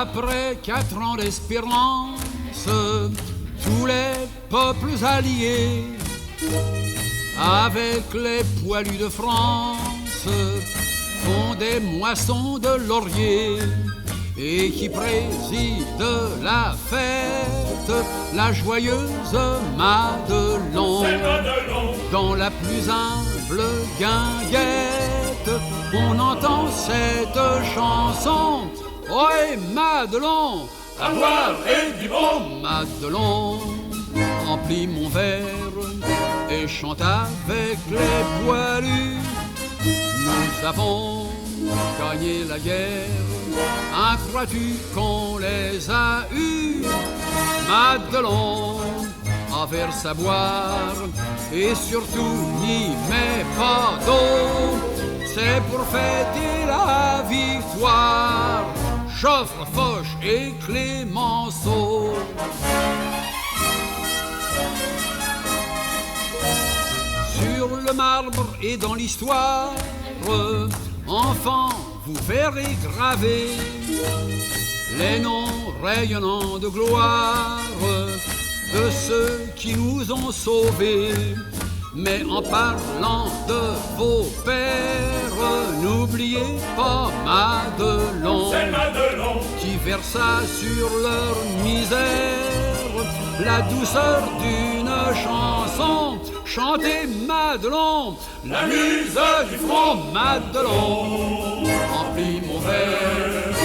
Après 4 ans d'espérance, tous les peuples alliés, avec les poilus de France, font des moissons de laurier. Et qui préside la fête, la joyeuse Madelon. C'est Madelon. Dans la plus humble guinguette, on entend cette chanson. Ohé Madelon, À boire et du bon. Madelon, remplis mon verre et chante avec les poilus. Nous avons gagné la guerre. Hein, crois-tu qu'on les a eus? Madelon, à verse à boire, et surtout n'y mets pas d'eau. C'est pour fêter la victoire, Joffre, Foch et Clémenceau. Sur le marbre et dans l'histoire, enfants, vous verrez graver les noms rayonnants de gloire de ceux qui nous ont sauvés. Mais en parlant de vos pères, n'oubliez pas Madelon, C'est Madelon. qui versa sur leur misère la douceur d'une chanson. Chantez Madelon, la muse du front. Madelon, remplis mon verre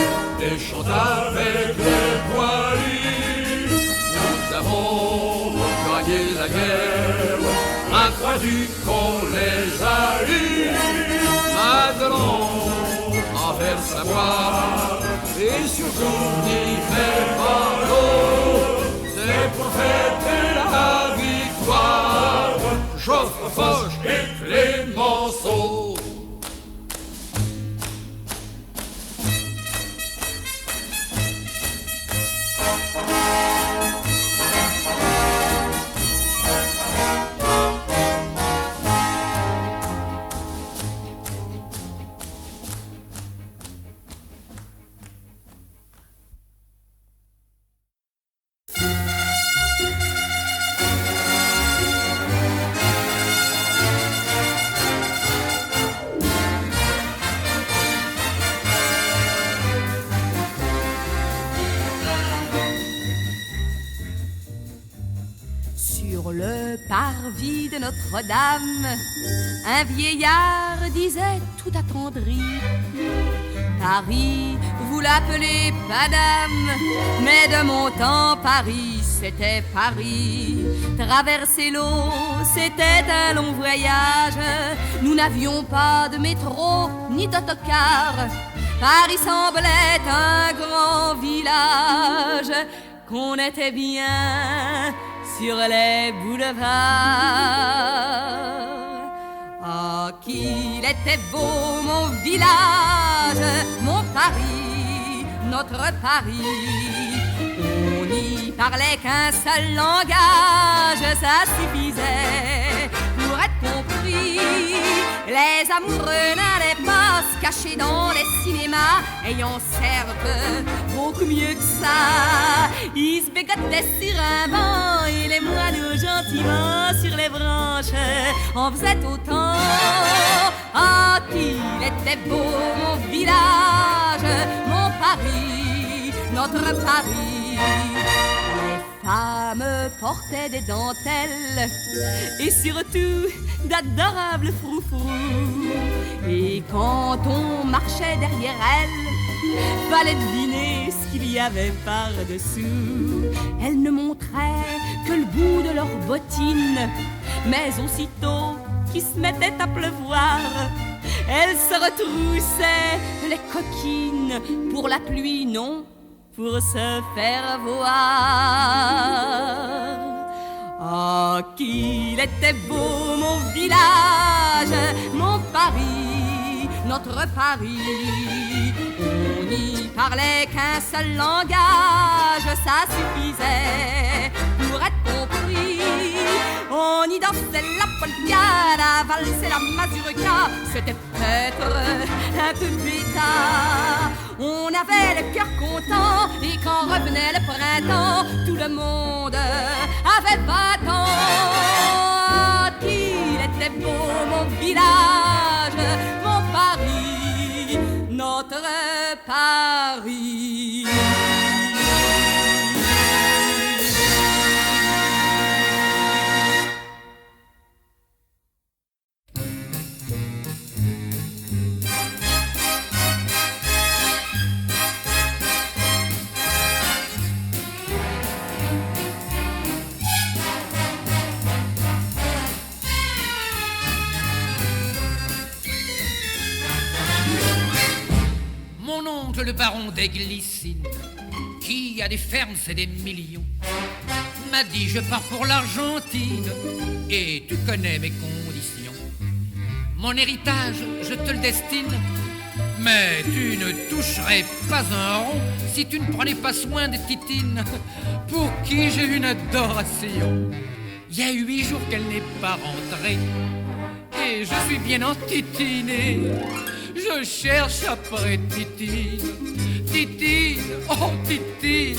et chante avec les poilus. Nous avons gagné la guerre, hein, crois-tu qu'on les a eus? Madelon, en verse à boire, et surtout n'y fais pas l'eau. C'est pour fêter la victoire, Joffre, Foch et Clémenceau. Sur le parvis de Notre-Dame, un vieillard disait tout attendri: Paris, vous l'appelez Paname, mais de mon temps Paris, c'était Paris. Traverser l'eau, c'était un long voyage. Nous n'avions pas de métro ni d'autocar. Paris semblait un grand village, qu'on était bien sur les boulevards. Ah, qu'il était beau mon village, mon Paris, notre Paris. On n'y parlait qu'un seul langage, ça suffisait pour être compris. Les amoureux n'allaient pas se cacher dans les cinémas, ayant certes beaucoup mieux que ça. Ils se bégottaient sur un banc et les moineaux gentiment sur les branches en faisaient autant. Ah, qu'il était beau mon village, mon Paris, notre Paris. Les femmes portaient des dentelles et surtout d'adorables froufrous. Et quand on marchait derrière elles, fallait deviner ce qu'il y avait par-dessous. Elles ne montraient que le bout de leurs bottines, mais aussitôt qu'il se mettait à pleuvoir, elles se retroussaient les coquines. Pour la pluie, non, pour se faire voir. Oh, qu'il était beau mon village, mon Paris, notre Paris. On n'y parlait qu'un seul langage, ça suffisait pour être compris. On y dansait la polka, valsait la mazurka, c'était peut-être un peu bêta. on avait le cœur content. Et quand revenait le printemps, tout le monde avait 20 ans. Qu'il était beau mon village, mon Paris, notre Paris. Mon oncle le baron des Glycines, qui a des fermes et des millions, m'a dit je pars pour l'Argentine et tu connais mes conditions. Mon héritage, je te le destine, mais tu ne toucherais pas un rond si tu ne prenais pas soin de Titine, pour qui j'ai une adoration. Il y a 8 jours qu'elle n'est pas rentrée et je suis bien entitiné. Je cherche après Titine, Titine, oh Titine.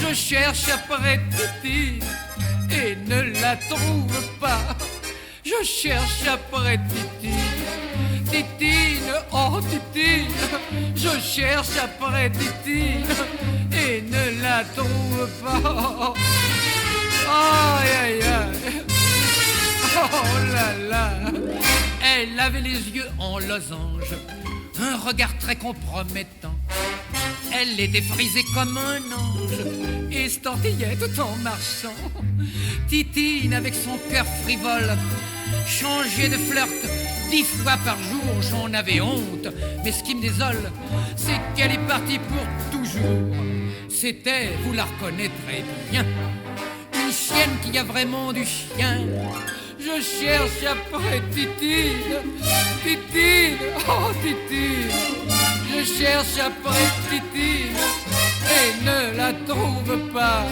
Je cherche après Titine et ne la trouve pas. Je cherche après Titine, Titine, oh Titine. Je cherche après Titine et ne la trouve pas. Aïe aïe aïe, oh là là. Elle avait les yeux en losange, un regard très compromettant. Elle était frisée comme un ange et se tortillait tout en marchant. Titine, avec son cœur frivole, changeait de flirt 10 fois par jour. J'en avais honte, mais ce qui me désole, c'est qu'elle est partie pour toujours. C'était, vous la reconnaîtrez bien, une chienne qui a vraiment du chien. Je cherche après Titine, Titine, oh Titine. Je cherche après Titine et ne la trouve pas.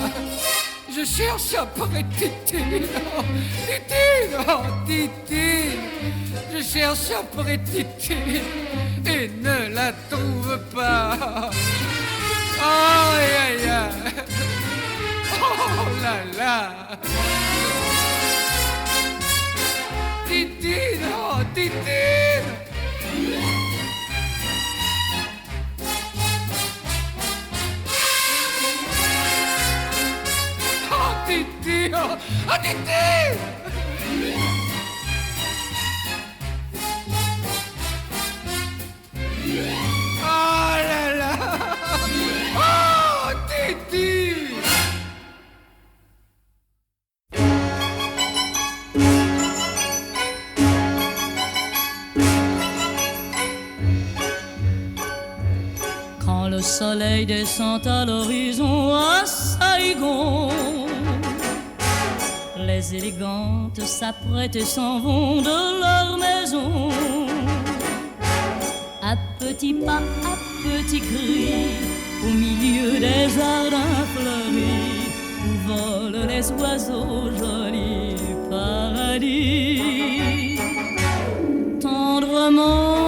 Je cherche après Titine, oh Titine, oh Titine. Je cherche après Titine et ne la trouve pas. Aïe aïe aïe, oh là là. Titine, oh Titine. Oh Titine, oh Titine. Oh là là, oh Titine. Le soleil descend à l'horizon à Saigon. Les élégantes s'apprêtent et s'en vont de leur maison. À petits pas, à petits cris, au milieu des jardins fleuris, où volent les oiseaux jolis paradis. Tendrement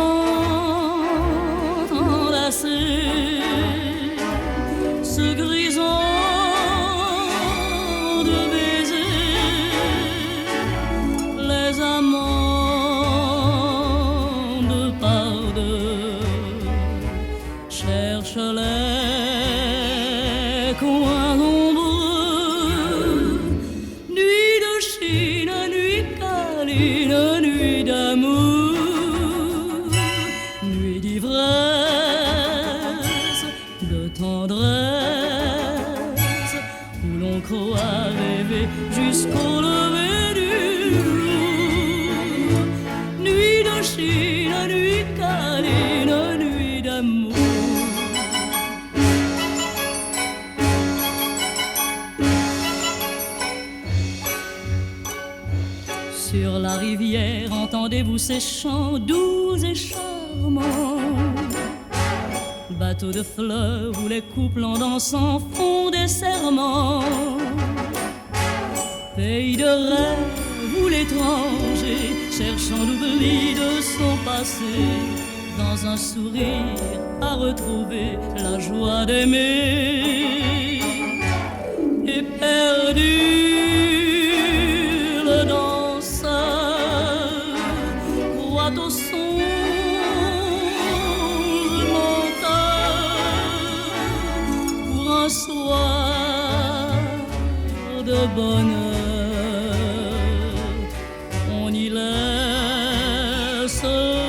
enlacés, ce grisant de baisers, les amants de par deux cherchent les coins ombreux. Nuit de Chine, nuit câline, nuit d'amour, nuit d'ivresse, de tendresse, où l'on croit rêver jusqu'au lever du jour. Nuit de Chine, nuit câline, nuit d'amour. Sur la rivière, entendez-vous ces chants doux et charmants? Bateau de fleurs où les couples en dansant font des serments. Pays de rêve où l'étranger, cherchant l'oubli de son passé, dans un sourire à retrouver la joie d'aimer. Et perdu, le danseur croit au songe menteur pour un soir de bonheur. On y laisse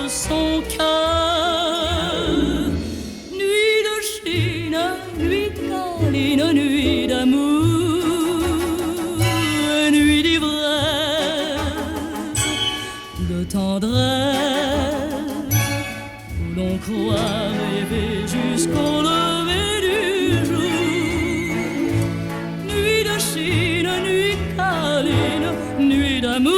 son cœur. Nuit de Chine, nuit câline, nuit d'amour, nuit d'ivresse, de tendresse, où l'on croit rêver jusqu'au lever du jour. Nuit de Chine, nuit câline, nuit d'amour.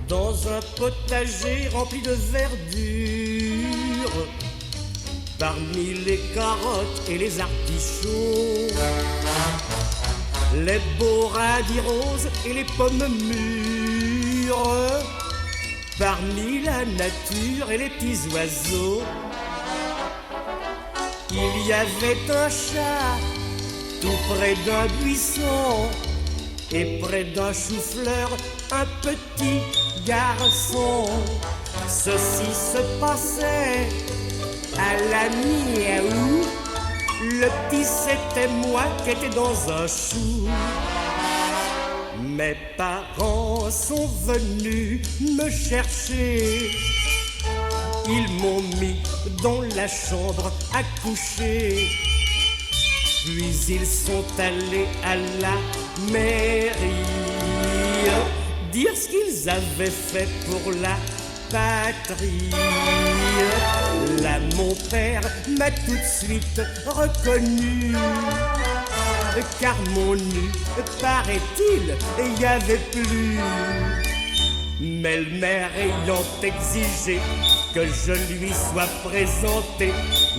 Dans un potager rempli de verdure, parmi les carottes et les artichauts, les beaux radis roses et les pommes mûres, parmi la nature et les petits oiseaux, il y avait un chat tout près d'un buisson, et près d'un chou-fleur, un petit garçon. Ceci se passait à la miaou. Le petit c'était moi qui étais dans un chou. Mes parents sont venus me chercher. Ils m'ont mis dans la chambre à coucher. Puis ils sont allés à la mairie dire ce qu'ils avaient fait pour la patrie. Là mon père m'a tout de suite reconnu, car mon nu, paraît-il, y avait plus. Mais le maire ayant exigé que je lui sois présenté,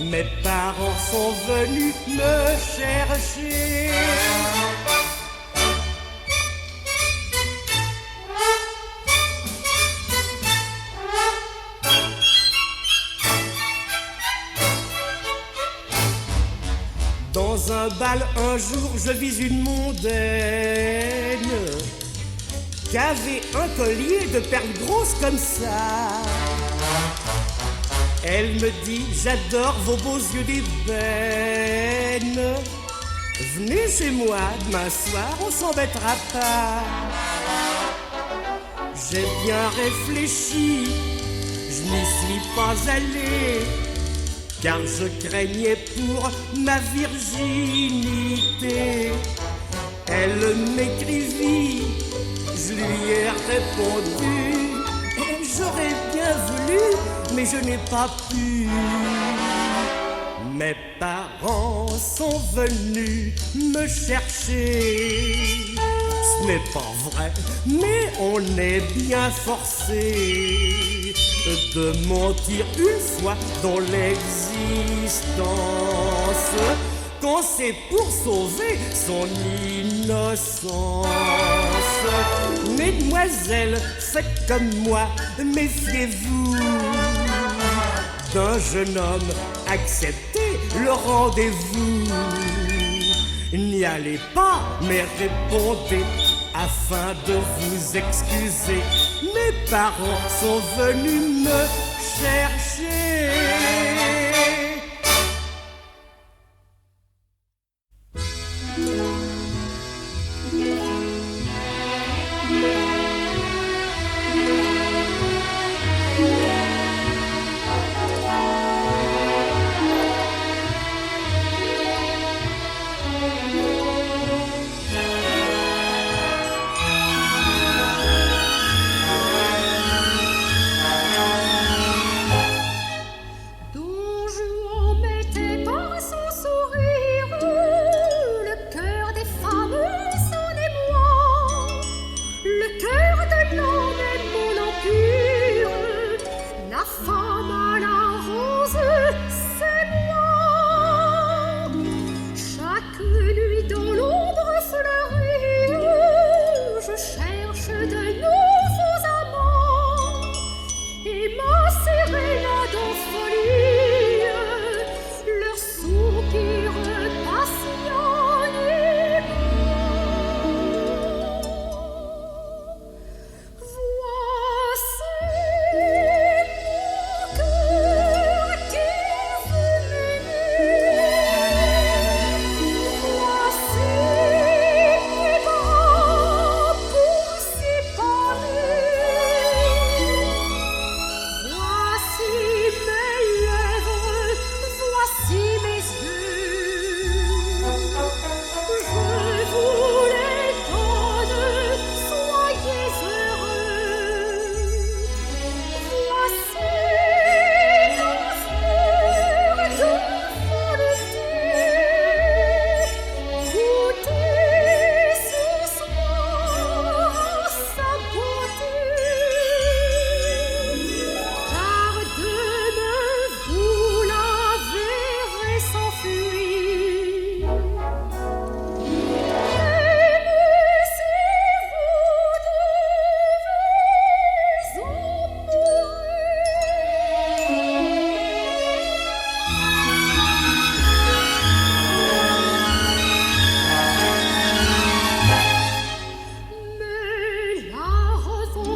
mes parents sont venus me chercher. Dans un bal, un jour, je vis une mondaine qui avait un collier de perles grosses comme ça. Elle me dit, j'adore vos beaux yeux d'ébène. Venez chez moi demain soir, on s'embêtera pas. J'ai bien réfléchi, je n'y suis pas allé, car je craignais pour ma virginité. Elle m'écrivit, je lui ai répondu, j'aurais bien voulu, mais je n'ai pas pu. Mes parents sont venus me chercher. Ce n'est pas vrai, mais on est bien forcé de mentir une fois dans l'existence, quand c'est pour sauver son innocence. Mesdemoiselles, faites comme moi, méfiez-vous d'un jeune homme, acceptez le rendez-vous. N'y allez pas, mais répondez afin de vous excuser. Mes parents sont venus me chercher.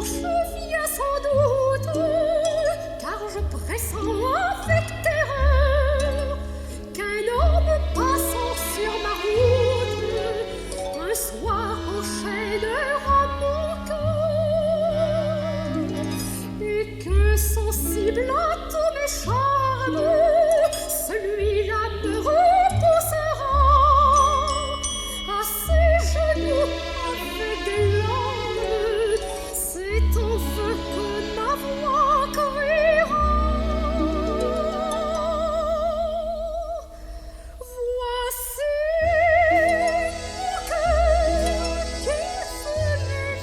dimanche vient sans doute, car je pressens avec terreur qu'un homme passant sur ma route un soir enchaînera mon cœur, et que sensible à tous mes charmes, celui-là me repoussera à ses genoux avec des larmes. C'est enfin que ma voix criera. Voici mon cœur qui s'éveille.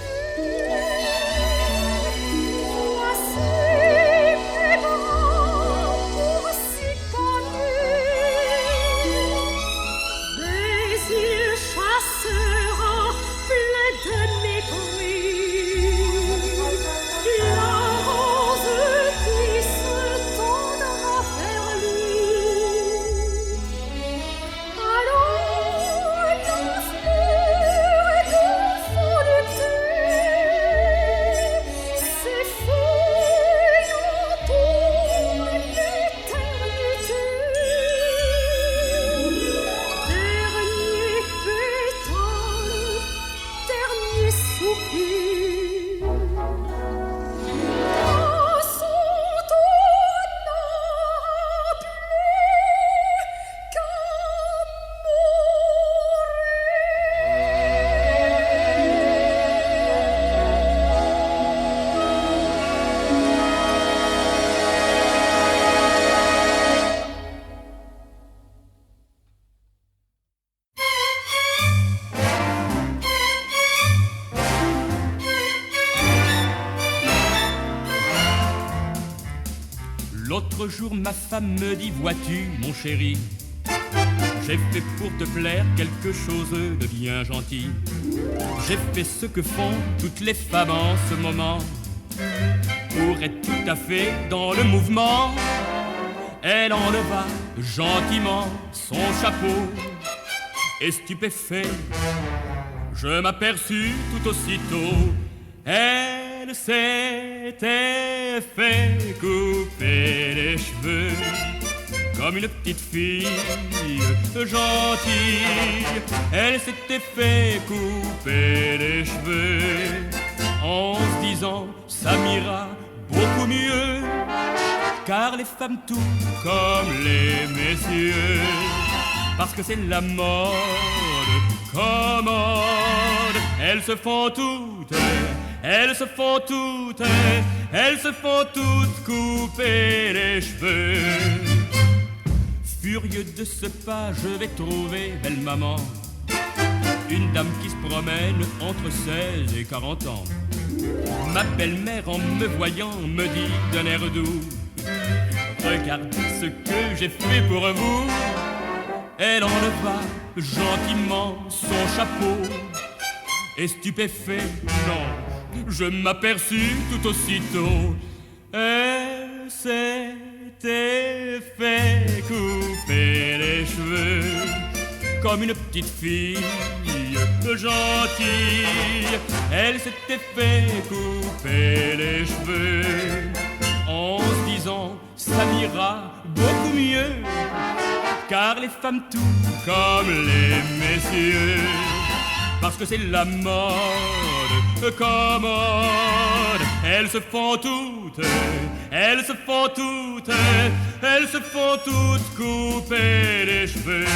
Voici mes bras pour s'y caler. Mais il chassera plein de mépris la rose qui se tendra vers lui. Alors la fleur de volupté s'effeuillant pour l'éternité. Dernier pétale, dernier soupir, à son tour n'a plus qu'à L'autre jour, ma femme me dit, vois-tu, mon chéri, j'ai fait pour te plaire quelque chose de bien gentil. J'ai fait ce que font toutes les femmes en ce moment pour être tout à fait dans le mouvement. Elle enleva gentiment son chapeau et stupéfait, je m'aperçus tout aussitôt. Elle s'était fait couper les cheveux comme une petite fille gentille. Elle s'était fait couper les cheveux en se disant ça m'ira beaucoup mieux, car les femmes tout comme les messieurs, parce que c'est la mode commode, elles se font toutes, elles se font toutes, elles se font toutes couper les cheveux. Furieux de ce pas, je vais trouver belle maman, une dame qui se promène entre 16 et 40 ans. Ma belle-mère, en me voyant, me dit d'un air doux, regardez ce que j'ai fait pour vous. Elle enleva gentiment son chapeau et stupéfait, non, je m'aperçus tout aussitôt. Elle s'était fait couper les cheveux comme une petite fille gentille. Elle s'était fait couper les cheveux en se disant ça m'ira beaucoup mieux, car les femmes tout comme les messieurs, parce que c'est la mode commode, elles se font toutes, elles se font toutes, elles se font toutes couper les cheveux.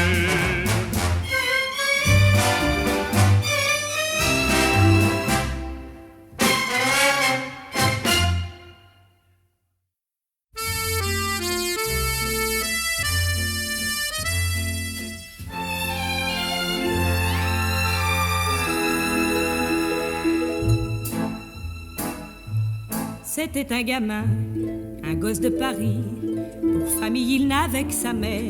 C'était un gamin, un gosse de Paris. Pour famille, il n'avait que sa mère.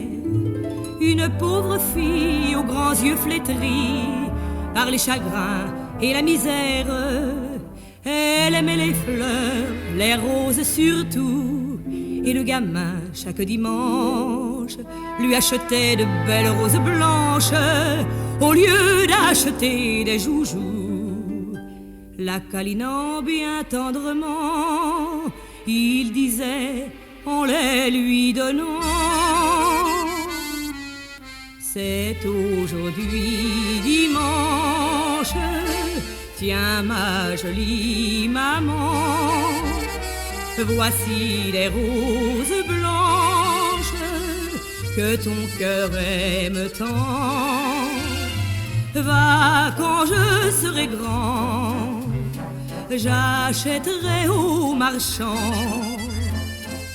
Une pauvre fille aux grands yeux flétris par les chagrins et la misère. Elle aimait les fleurs, les roses surtout. Et le gamin, chaque dimanche, lui achetait de belles roses blanches au lieu d'acheter des joujoux. La câlinant bien tendrement, il disait en les lui donnant: c'est aujourd'hui dimanche, tiens ma jolie maman, voici les roses blanches que ton cœur aime tant. Va quand je serai grand, j'achèterai au marchand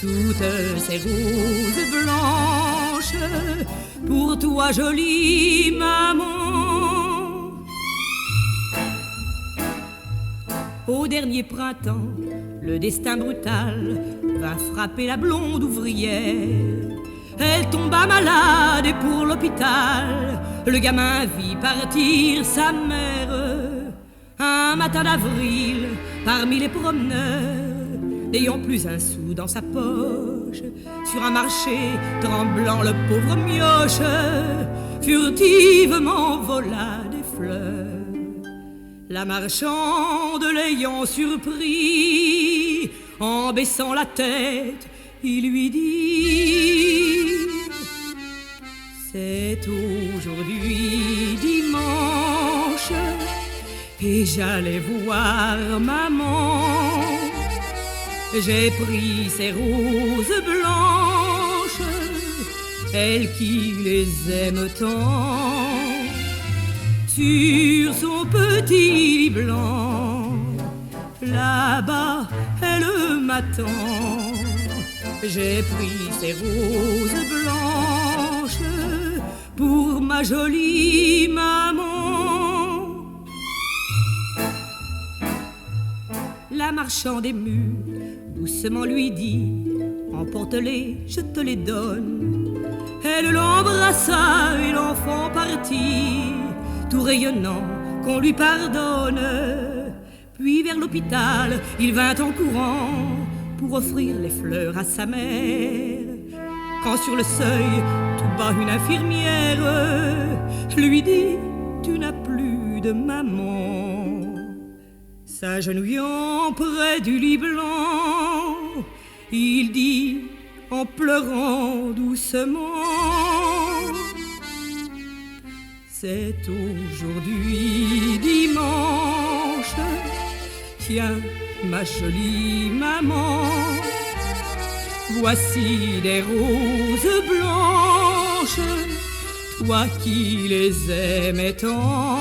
toutes ces roses blanches pour toi jolie maman. Au dernier printemps, le destin brutal vint frapper la blonde ouvrière. Elle tomba malade et pour l'hôpital, le gamin vit partir sa mère. Un matin d'avril, parmi les promeneurs, n'ayant plus un sou dans sa poche, sur un marché tremblant, le pauvre mioche furtivement vola des fleurs. La marchande l'ayant surpris, en baissant la tête, il lui dit: c'est aujourd'hui dimanche et j'allais voir maman. J'ai pris ces roses blanches, elle qui les aime tant. Sur son petit lit blanc, là-bas elle m'attend. J'ai pris ces roses blanches pour ma jolie maman. La marchande émue doucement lui dit: emporte-les, je te les donne. Elle l'embrassa et l'enfant partit, tout rayonnant qu'on lui pardonne. Puis vers l'hôpital, il vint en courant pour offrir les fleurs à sa mère. Quand sur le seuil, tout bas, une infirmière lui dit: tu n'as plus de maman. S'agenouillant près du lit blanc, il dit en pleurant doucement: c'est aujourd'hui dimanche, tiens ma jolie maman, voici des roses blanches, toi qui les aimais tant.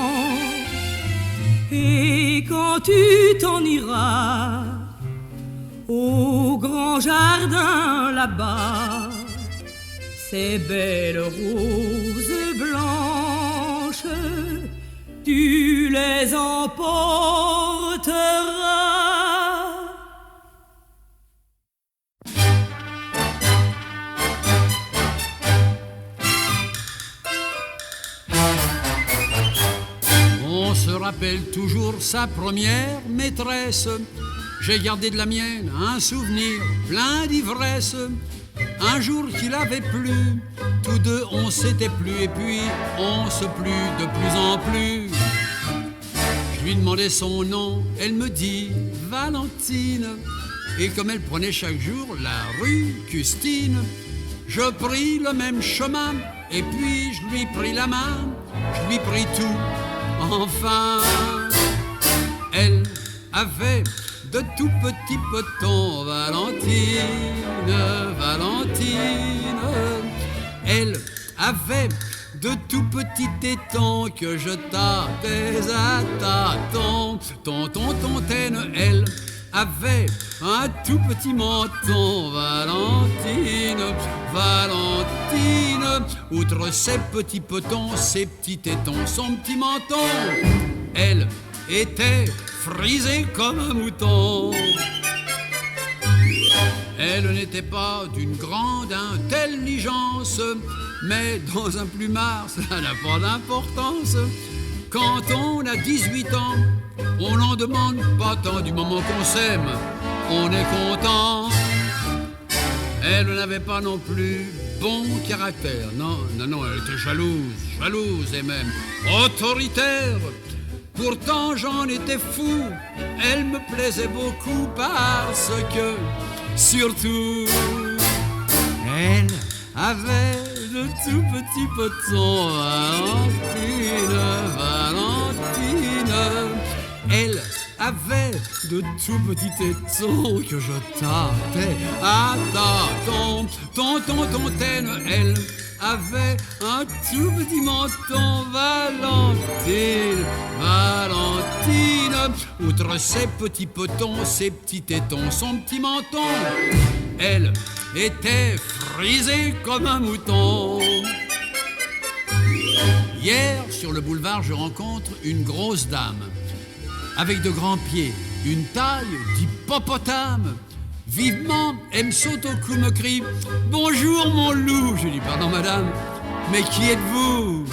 Et quand tu t'en iras au grand jardin là-bas, ces belles roses blanches, tu les emporteras. On se rappelle toujours sa première maîtresse. J'ai gardé de la mienne un souvenir plein d'ivresse. Un jour qu'il avait plu, tous deux on s'était plu, et puis on se plut de plus en plus. Je lui demandais son nom, elle me dit Valentine. Et comme elle prenait chaque jour la rue Custine, je pris le même chemin, et puis je lui pris la main, je lui pris tout. Enfin, elle avait de tout petits petons, Valentine, Valentine. Elle avait de tout petits tétons que je tâtais à tâtons. Tonton, tontaine, elle avait un tout petit menton, Valentine, Valentine. Outre ses petits petons, ses petits tétons, son petit menton, elle était frisée comme un mouton. Elle n'était pas d'une grande intelligence, mais dans un plumard, ça n'a pas d'importance. Quand on a 18 ans, on n'en demande pas tant. Du moment qu'on s'aime, on est content. Elle n'avait pas non plus bon caractère. Non, non, non, elle était jalouse, jalouse et même autoritaire. Pourtant j'en étais fou, elle me plaisait beaucoup parce que, surtout, elle avait de tout petits potons. Valentine, elle avait de tout petits tétons que je tâtais à tâtons. Tontaine, elle avait un tout petit menton. Valentine, outre ses petits potons, ses petits tétons, son petit menton, elle était frisée comme un mouton. Hier, sur le boulevard, je rencontre une grosse dame avec de grands pieds, une taille d'hippopotame. Vivement, elle me saute au cou, me crie « Bonjour mon loup !» Je dis « Pardon madame, mais qui êtes-vous »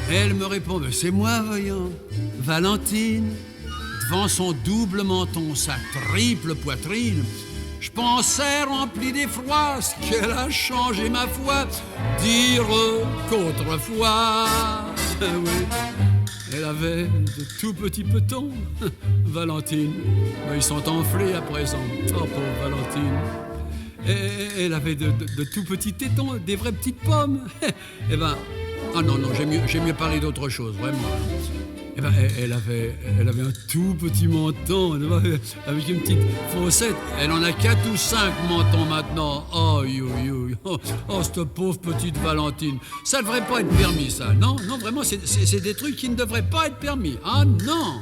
Elle me répond « C'est moi, voyons, Valentine !» Devant son double menton, sa triple poitrine, je pensais rempli d'effroi ce qu'elle a changé ma foi, dire qu'autrefois, oui, elle avait de tout petits petons, Valentine, mais ils sont enflés à présent, oh pauvre Valentine. Et elle avait de tout petits tétons, des vraies petites pommes. Eh ben, ah non, j'aime mieux parler d'autre chose, vraiment. Eh ben, elle avait un tout petit menton, avec une petite fossette. Elle en a 4 ou 5 mentons maintenant. Oh, cette pauvre petite Valentine. Ça devrait pas être permis, ça. Non, vraiment, c'est des trucs qui ne devraient pas être permis. Ah non!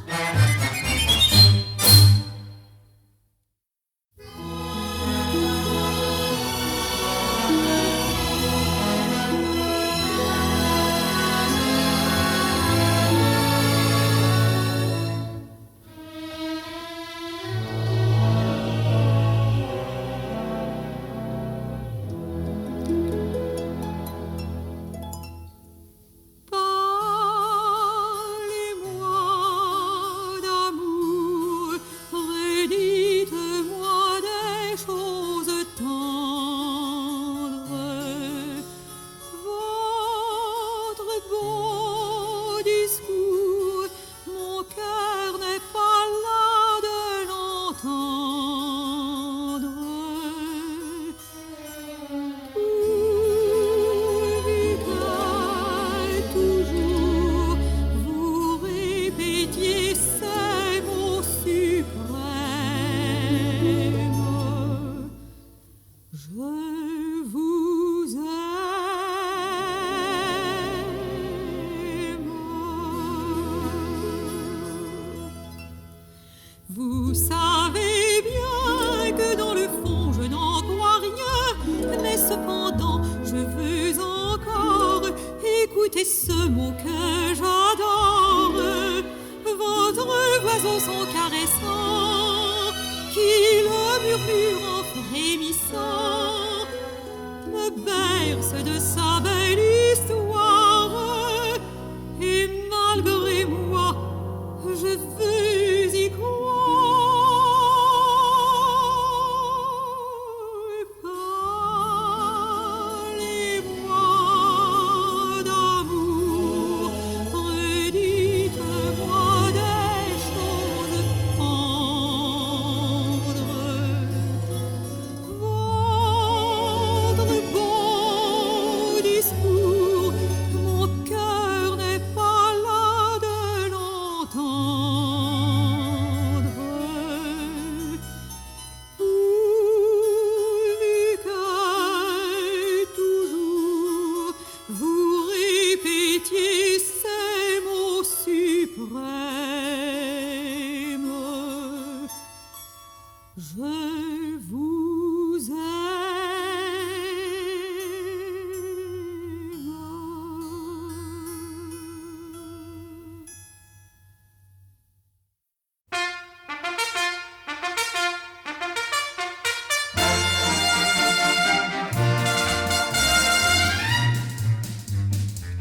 Vous savez bien que dans le fond je n'en crois rien, mais cependant je veux encore écouter ce mot que j'adore. Votre oiseau son caressant, qui le murmure en frémissant, me berce de sa belle histoire, et malgré moi je veux y croire.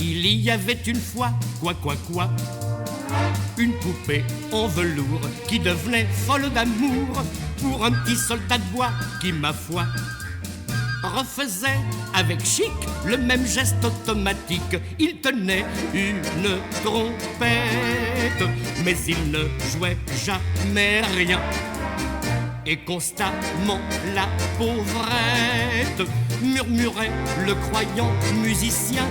Il y avait une fois, quoi, une poupée en velours qui devenait folle d'amour pour un petit soldat de bois qui, ma foi, refaisait avec chic le même geste automatique. Il tenait une trompette, mais il ne jouait jamais rien. Et constamment la pauvrette murmurait le croyant musicien.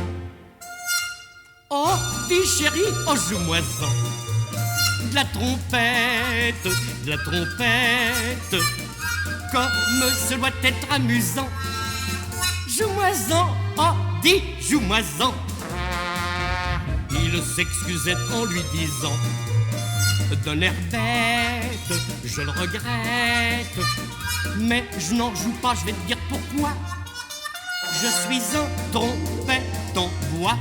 Oh, dis chérie, oh joue-moi-en de la trompette, de la trompette, comme ce doit être amusant. Joue-moi-en, oh, dis, joue-moi-en. Il s'excusait en lui disant d'un air bête, je le regrette, mais je n'en joue pas, je vais te dire pourquoi. Je suis un trompette en bois.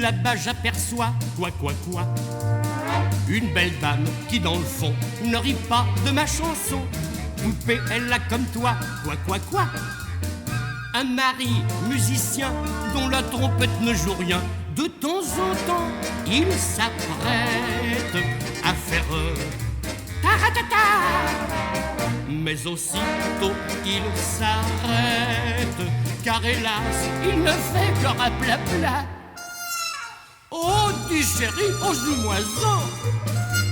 Là-bas j'aperçois, quoi, une belle dame qui dans le fond ne rit pas de ma chanson. Poupée, elle a comme toi, quoi, un mari musicien dont la trompette ne joue rien. De temps en temps, il s'apprête à faire ta-ra-ta-ta, mais aussitôt il s'arrête, car hélas, il ne fait que rapla-pla. Oh, dis chérie, oh, joue-moi-en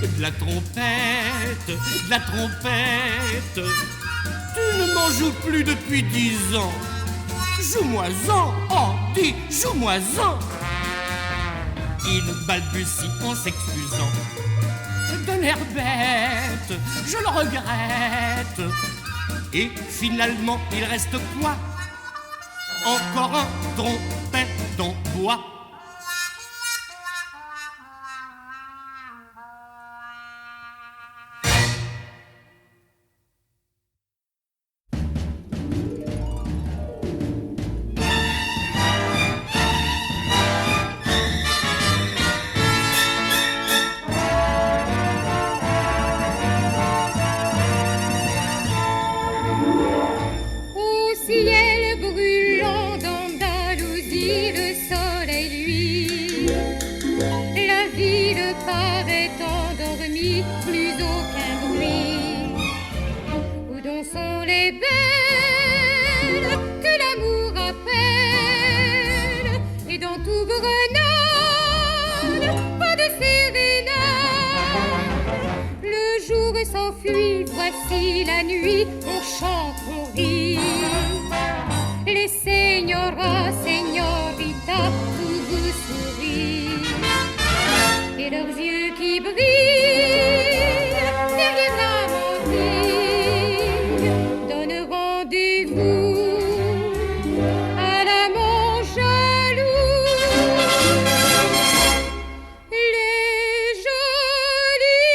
de la trompette, de la trompette. Tu ne m'en joues plus depuis 10 ans. Joue-moi-en, oh, dis, joue-moi-en. Il balbutie en s'excusant d'un air bête, je le regrette. Et finalement, il reste quoi? Encore un trompette en bois. Voici la nuit, on chante, on rit. Les signoras, señoritas, tout vous sourit. Et leurs yeux qui brillent derrière la mantille donnent rendez-vous à l'amant jaloux. Les jolis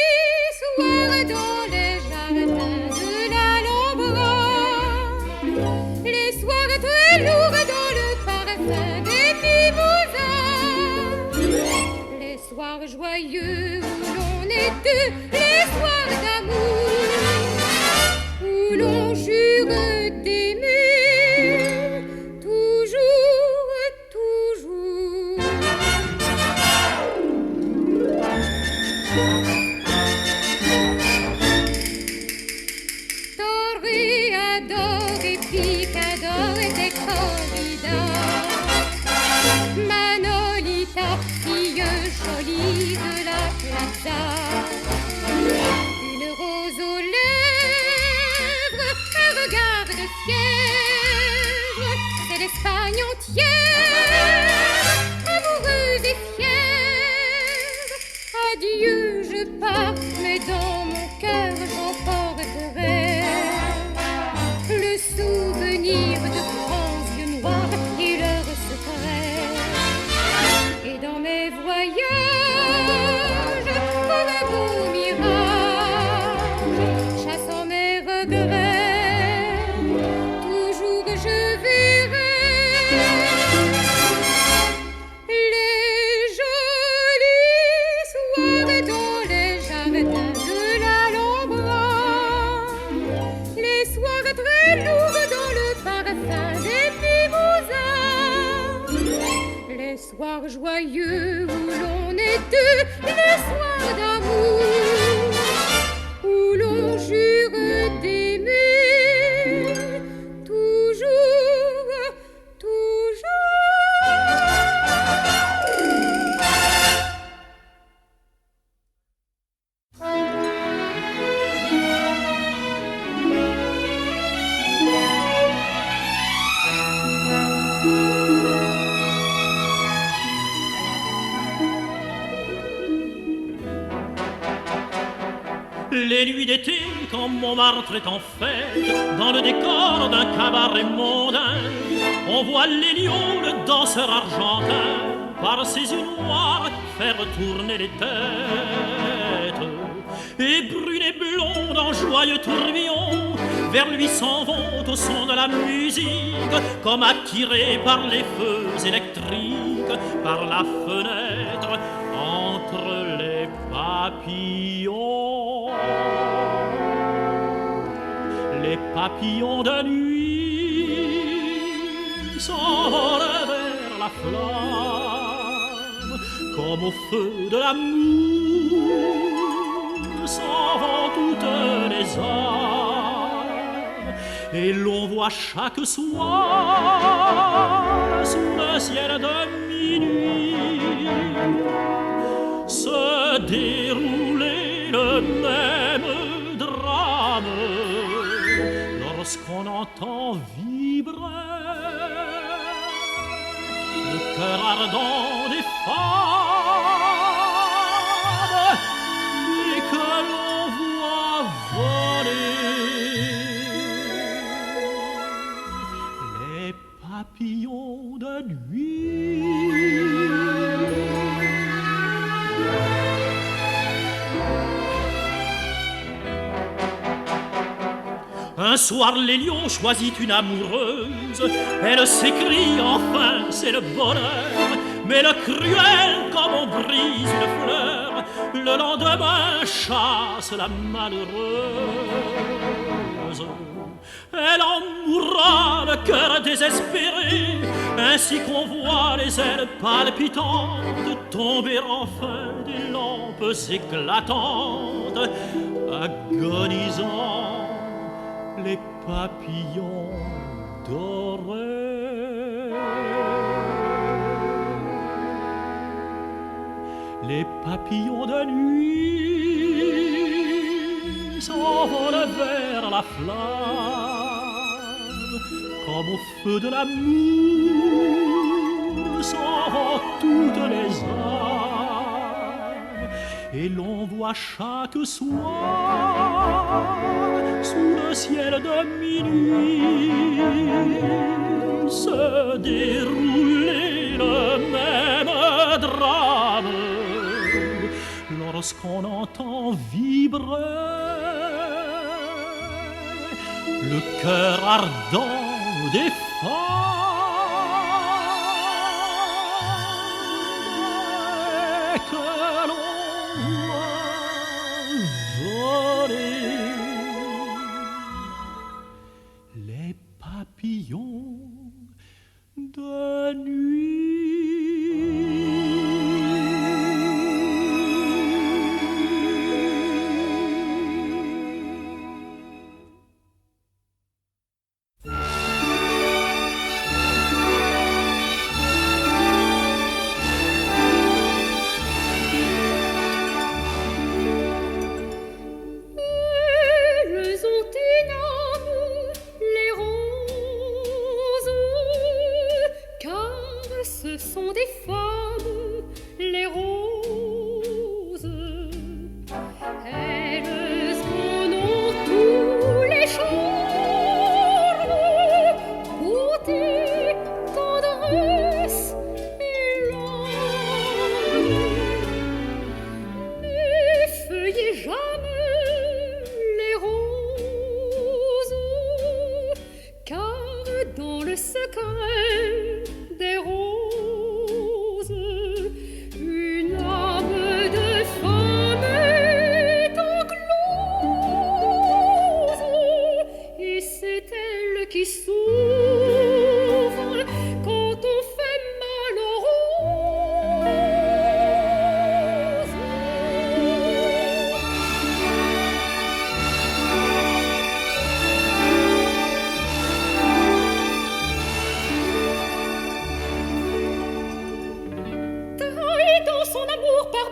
soirs dans les jardins de l'Alhambra, les soirs très lourds dans le parfum des mimosas, les soirs joyeux où l'on est deux, les soirs d'amour où l'on jure d'aimer toujours, toujours. Toréador et picador et corridor, Manolita, fille jolie de la plaza, une rose aux lèvres, un regard de fièvre, c'est l'Espagne entière, amoureuse et fière. Adieu, je pars, mais dans mon cœur j'emporterai le souvenir de grands yeux noirs et leurs secrets. Et dans mes voyages, comme un beau mirage, chassant mes rêves, soirs joyeux où l'on est deux, les soirs d'amour, où l'on jure d'aimer toujours, toujours. Les nuits d'été, quand Montmartre est en fête, dans le décor d'un cabaret mondain, on voit Lélion, le danseur argentin, par ses yeux noirs faire tourner les têtes. Et brune et blonde en joyeux tourbillon, vers lui s'en vont au son de la musique, comme attirés par les feux électriques, par la fenêtre, entre les papillons. Les papillons de nuit s'envolent vers la flamme, comme au feu de l'amour s'en vont toutes les âmes, et l'on voit chaque soir sous le ciel de minuit se dérouler le même drame lorsqu'on entend vibrer le cœur ardent des femmes et que l'on voit voler les papillons de nuit. Un soir, Lélion choisit une amoureuse. Elle s'écrie, enfin, c'est le bonheur. Mais le cruel, comme on brise une fleur, le lendemain chasse la malheureuse. Elle en mourra, le cœur désespéré, ainsi qu'on voit les ailes palpitantes tomber enfin des lampes éclatantes, agonisant les papillons dorés. Les papillons de nuit s'envolent vers la flamme, comme au feu de l'amour s'en vont toutes les âmes, et l'on voit chaque soir sous le ciel de minuit se dérouler le même drame lorsqu'on entend vibrer le cœur ardent des femmes et que l'on voit voler les papillons de nuit.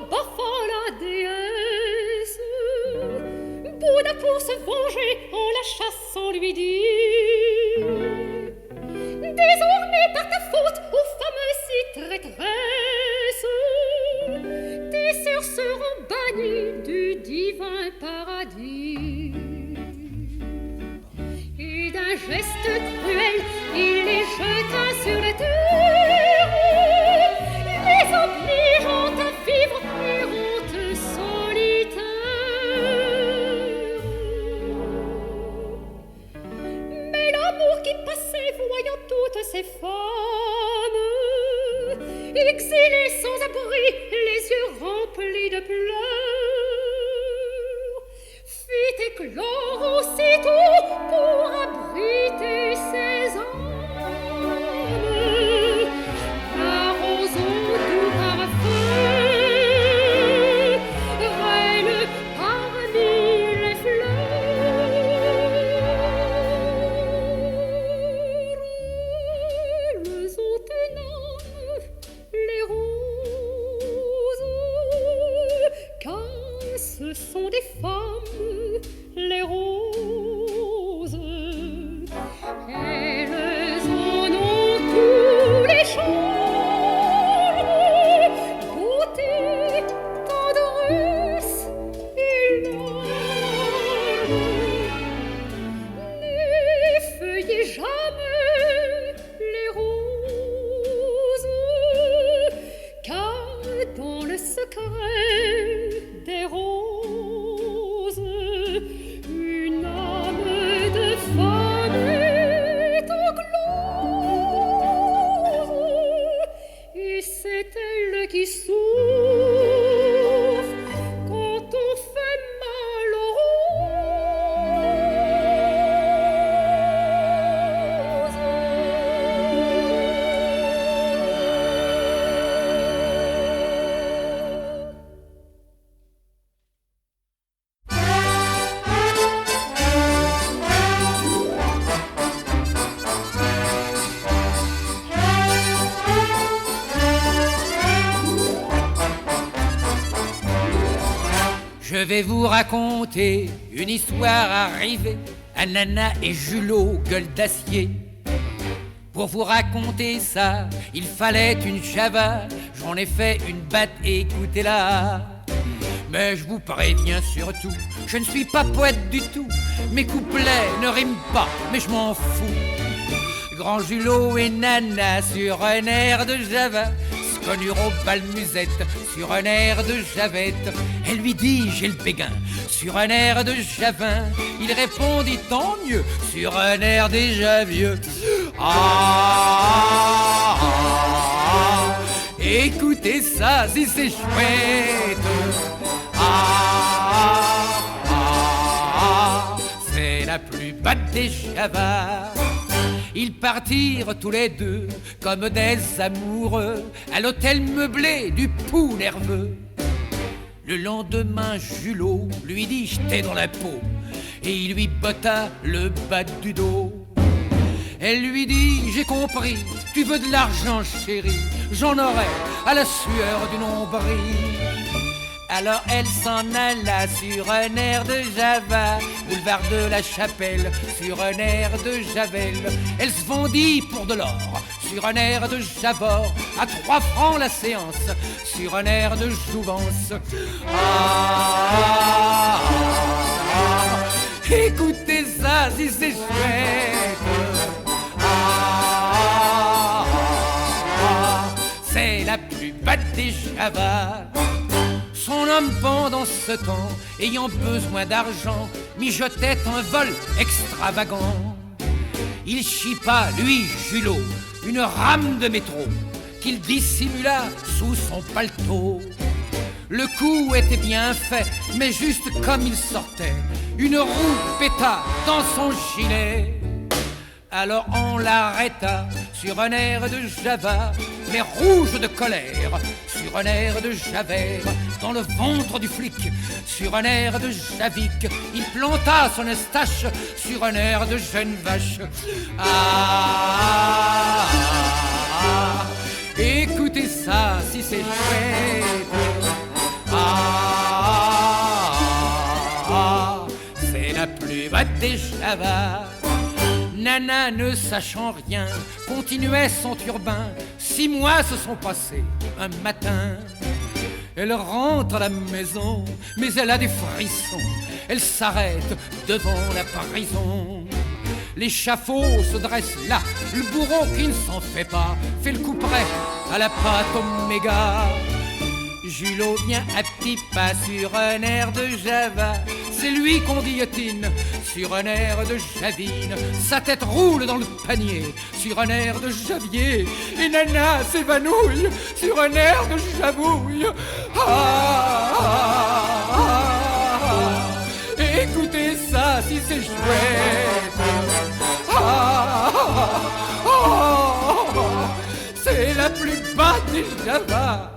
baffant la déesse. Bouddha pour se venger en la chassant lui dit: désormais par ta faute, ô femme si traîtresse, tes sœurs seront bannies du divin paradis. Et d'un geste cruel, il les jeta sur la terre, les obligeant à vivre errantes solitaires. Mais l'amour qui passait, voyant toutes ces femmes exilées sans abri, les yeux remplis de pleurs, fit éclore aussitôt pour abriter ses âmes la rose au doux parfum, reine parmi les fleurs. Elles ont un âme, les roses, car ce sont des femmes, les roses. Elles en ont tous les charmes, beauté, tendresse et larmes. N'effeuillez jamais les roses, car dans le secret des roses, une âme de femme est enclose, et c'est elle qui souffre quand on fait mal aux Je vais vous raconter une histoire arrivée à Nana et Julot, gueule d'acier. Pour vous raconter ça, il fallait une Java. J'en ai fait une batte, écoutez-la. Mais je vous préviens surtout, je ne suis pas poète du tout. Mes couplets ne riment pas, mais je m'en fous. Grand Julot et Nana sur un air de Java connurent au bal musette sur un air de Javette. Elle lui dit j'ai le béguin sur un air de Javin. Il répondit tant mieux sur un air déjà vieux. Ah, écoutez ça si c'est chouette. C'est la plus batte des Javas. Ils partirent tous les deux comme des amoureux à l'hôtel meublé du Pou nerveux. Le lendemain, Julot lui dit jeter dans la peau et il lui botta le bas du dos. Elle lui dit j'ai compris, tu veux de l'argent chérie, j'en aurai à la sueur du nombril. Alors elle s'en alla sur un air de Java, boulevard de la Chapelle, sur un air de Javel. Elle se vendit pour de l'or, sur un air de Javor, à 3 francs la séance, sur un air de Jouvence. Écoutez ça si c'est chouette. C'est la plus batte des Javas. Son homme pendant ce temps, ayant besoin d'argent, mijotait un vol extravagant. Il chipa, lui, Julot, une rame de métro qu'il dissimula sous son paletot. Le coup était bien fait, mais juste comme il sortait, une roue péta dans son gilet. Alors on l'arrêta sur un air de Java, mais rouge de colère, sur un air de Javert, dans le ventre du flic, sur un air de Javic, il planta son eustache sur un air de jeune vache. Écoutez ça si c'est chouette. des Javas. Nana, ne sachant rien, continuait son turbin. 6 mois se sont passés un matin. Elle rentre à la maison, mais elle a des frissons. Elle s'arrête devant la prison. L'échafaud se dresse là, le bourreau qui ne s'en fait pas fait le coup près à la patte oméga. Julot vient à petits pas sur un air de Java. C'est lui qu'on guillotine sur un air de Javine. Sa tête roule dans le panier sur un air de Javier. Et Nana s'évanouille sur un air de Javouille. Écoutez ça si c'est chouette. C'est la plus basse des Javas.